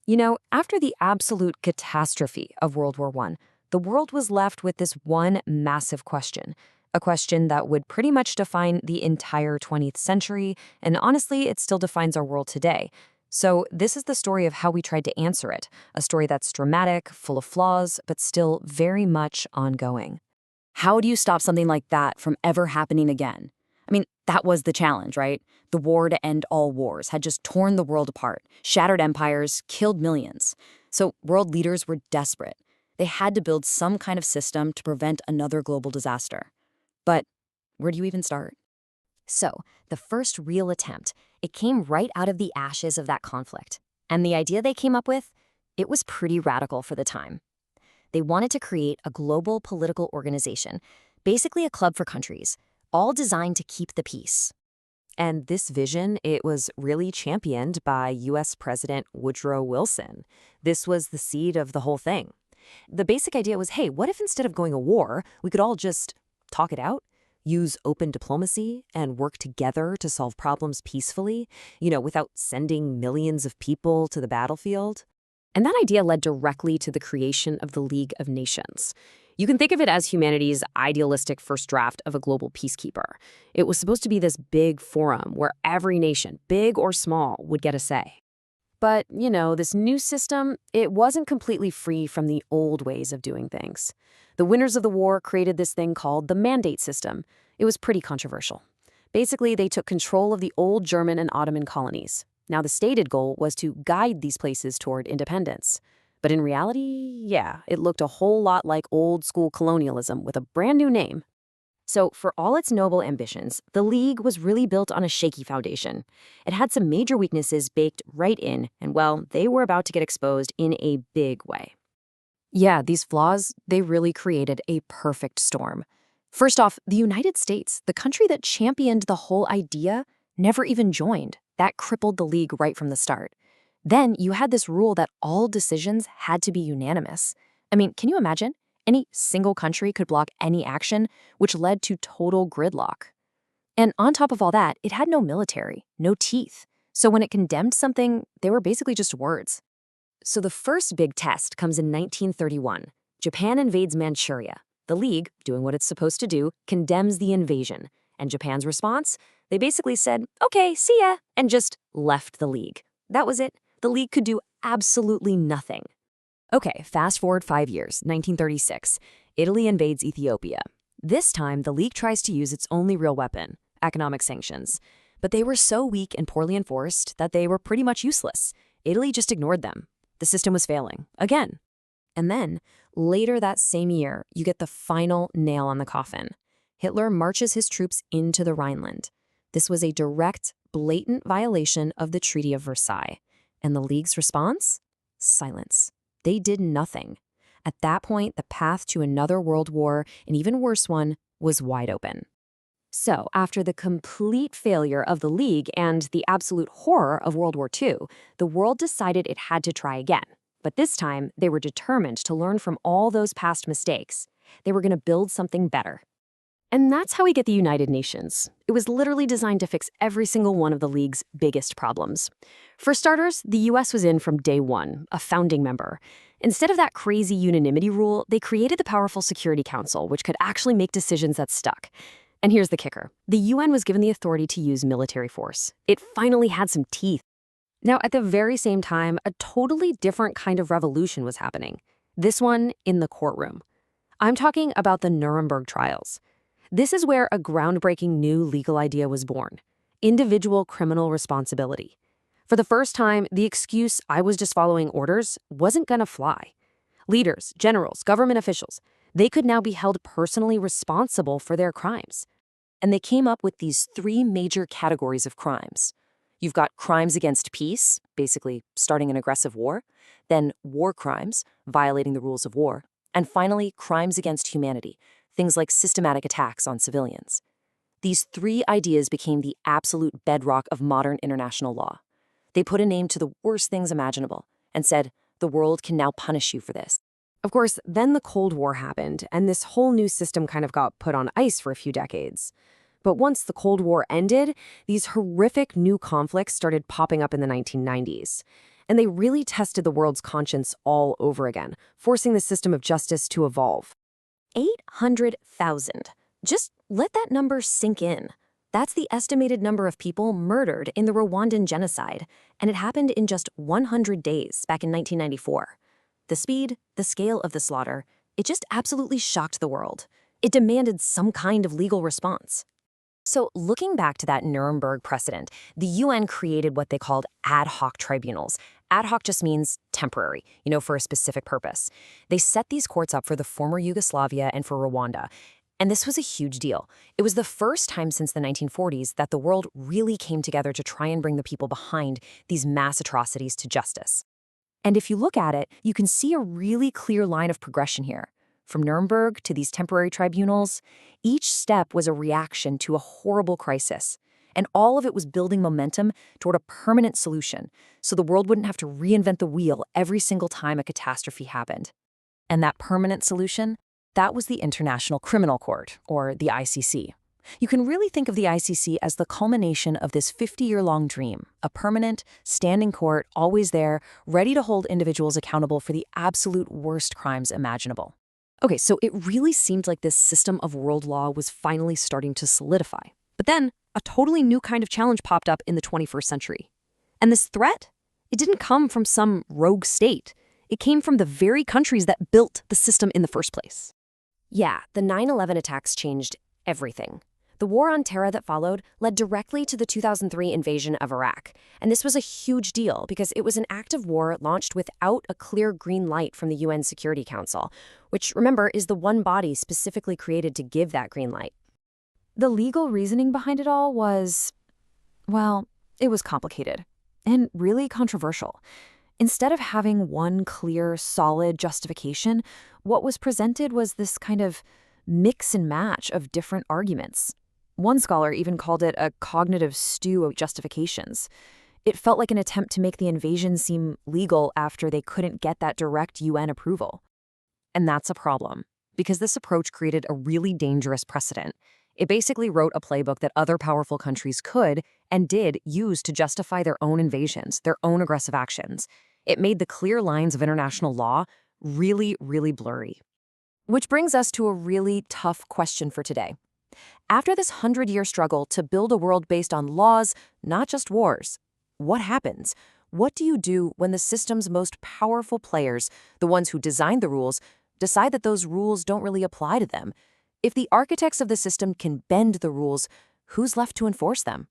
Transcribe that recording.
After the absolute catastrophe of World War I, the world was left with this one massive question, a question that would pretty much define the entire 20th century, and honestly, it still defines our world today. So this is the story of how we tried to answer it, a story that's dramatic, full of flaws, but still very much ongoing. How do you stop something like that from ever happening again? I mean, that was the challenge, right? The war to end all wars had just torn the world apart, shattered empires, killed millions. So world leaders were desperate. They had to build some kind of system to prevent another global disaster. But where do you even start? So, the first real attempt, it came right out of the ashes of that conflict. And the idea they came up with, it was pretty radical for the time. They wanted to create a global political organization, basically a club for countries, all designed to keep the peace. And this vision, it was really championed by U.S. President Woodrow Wilson. This was the seed of the whole thing. The basic idea was, hey, what if instead of going to war, we could all just talk it out, use open diplomacy, and work together to solve problems peacefully, without sending millions of people to the battlefield? And that idea led directly to the creation of the League of Nations. You can think of it as humanity's idealistic first draft of a global peacekeeper. It was supposed to be this big forum where every nation, big or small, would get a say. But, this new system, it wasn't completely free from the old ways of doing things. The winners of the war created this thing called the mandate system. It was pretty controversial. Basically, they took control of the old German and Ottoman colonies. Now, the stated goal was to guide these places toward independence. But in reality, it looked a whole lot like old-school colonialism with a brand new name. So, for all its noble ambitions, the League was really built on a shaky foundation. It had some major weaknesses baked right in, and they were about to get exposed in a big way. Yeah, these flaws, they really created a perfect storm. First off, the United States, the country that championed the whole idea, never even joined. That crippled the League right from the start. Then you had this rule that all decisions had to be unanimous. I mean, can you imagine? Any single country could block any action, which led to total gridlock. And on top of all that, it had no military, no teeth. So when it condemned something, they were basically just words. So the first big test comes in 1931. Japan invades Manchuria. The League, doing what it's supposed to do, condemns the invasion. And Japan's response? They basically said, okay, see ya, and just left the League. That was it. The League could do absolutely nothing. Okay, fast forward 5 years, 1936. Italy invades Ethiopia. This time, the League tries to use its only real weapon, economic sanctions. But they were so weak and poorly enforced that they were pretty much useless. Italy just ignored them. The system was failing, again. And then, later that same year, you get the final nail on the coffin. Hitler marches his troops into the Rhineland. This was a direct, blatant violation of the Treaty of Versailles. And the League's response? Silence. They did nothing. At that point, the path to another world war, an even worse one, was wide open. So, after the complete failure of the League and the absolute horror of World War II, the world decided it had to try again. But this time, they were determined to learn from all those past mistakes. They were going to build something better. And that's how we get the United Nations. It was literally designed to fix every single one of the League's biggest problems. For starters, the US was in from day one, a founding member. Instead of that crazy unanimity rule, they created the powerful Security Council, which could actually make decisions that stuck. And here's the kicker. The UN was given the authority to use military force. It finally had some teeth. Now, at the very same time, a totally different kind of revolution was happening. This one in the courtroom. I'm talking about the Nuremberg trials. This is where a groundbreaking new legal idea was born: individual criminal responsibility. For the first time, the excuse "I was just following orders" wasn't gonna fly. Leaders, generals, government officials, they could now be held personally responsible for their crimes. And they came up with these 3 major categories of crimes. You've got crimes against peace, basically starting an aggressive war, then war crimes, violating the rules of war, and finally, crimes against humanity, things like systematic attacks on civilians. These 3 ideas became the absolute bedrock of modern international law. They put a name to the worst things imaginable and said, the world can now punish you for this. Of course, then the Cold War happened, and this whole new system kind of got put on ice for a few decades. But once the Cold War ended, these horrific new conflicts started popping up in the 1990s. And they really tested the world's conscience all over again, forcing the system of justice to evolve. 800,000. Just let that number sink in. That's the estimated number of people murdered in the Rwandan genocide, and it happened in just 100 days back in 1994. The speed, the scale of the slaughter, it just absolutely shocked the world. It demanded some kind of legal response. So, looking back to that Nuremberg precedent, the UN created what they called ad hoc tribunals. Ad hoc just means temporary, for a specific purpose. They set these courts up for the former Yugoslavia and for Rwanda. And this was a huge deal. It was the first time since the 1940s that the world really came together to try and bring the people behind these mass atrocities to justice. And if you look at it, you can see a really clear line of progression here. From Nuremberg to these temporary tribunals, each step was a reaction to a horrible crisis. And all of it was building momentum toward a permanent solution, so the world wouldn't have to reinvent the wheel every single time a catastrophe happened. And that permanent solution? That was the International Criminal Court, or the ICC. You can really think of the ICC as the culmination of this 50-year-long dream, a permanent, standing court, always there, ready to hold individuals accountable for the absolute worst crimes imaginable. Okay, so it really seemed like this system of world law was finally starting to solidify. But then, a totally new kind of challenge popped up in the 21st century. And this threat? It didn't come from some rogue state. It came from the very countries that built the system in the first place. Yeah, the 9/11 attacks changed everything. The war on terror that followed led directly to the 2003 invasion of Iraq. And this was a huge deal because it was an act of war launched without a clear green light from the UN Security Council, which, remember, is the one body specifically created to give that green light. The legal reasoning behind it all was, well, it was complicated and really controversial. Instead of having one clear, solid justification, what was presented was this kind of mix and match of different arguments. One scholar even called it a cognitive stew of justifications. It felt like an attempt to make the invasion seem legal after they couldn't get that direct UN approval. And that's a problem, because this approach created a really dangerous precedent. It basically wrote a playbook that other powerful countries could and did use to justify their own invasions, their own aggressive actions. It made the clear lines of international law really, really blurry. Which brings us to a really tough question for today. After this 100-year struggle to build a world based on laws, not just wars, what happens? What do you do when the system's most powerful players, the ones who designed the rules, decide that those rules don't really apply to them? If the architects of the system can bend the rules, who's left to enforce them?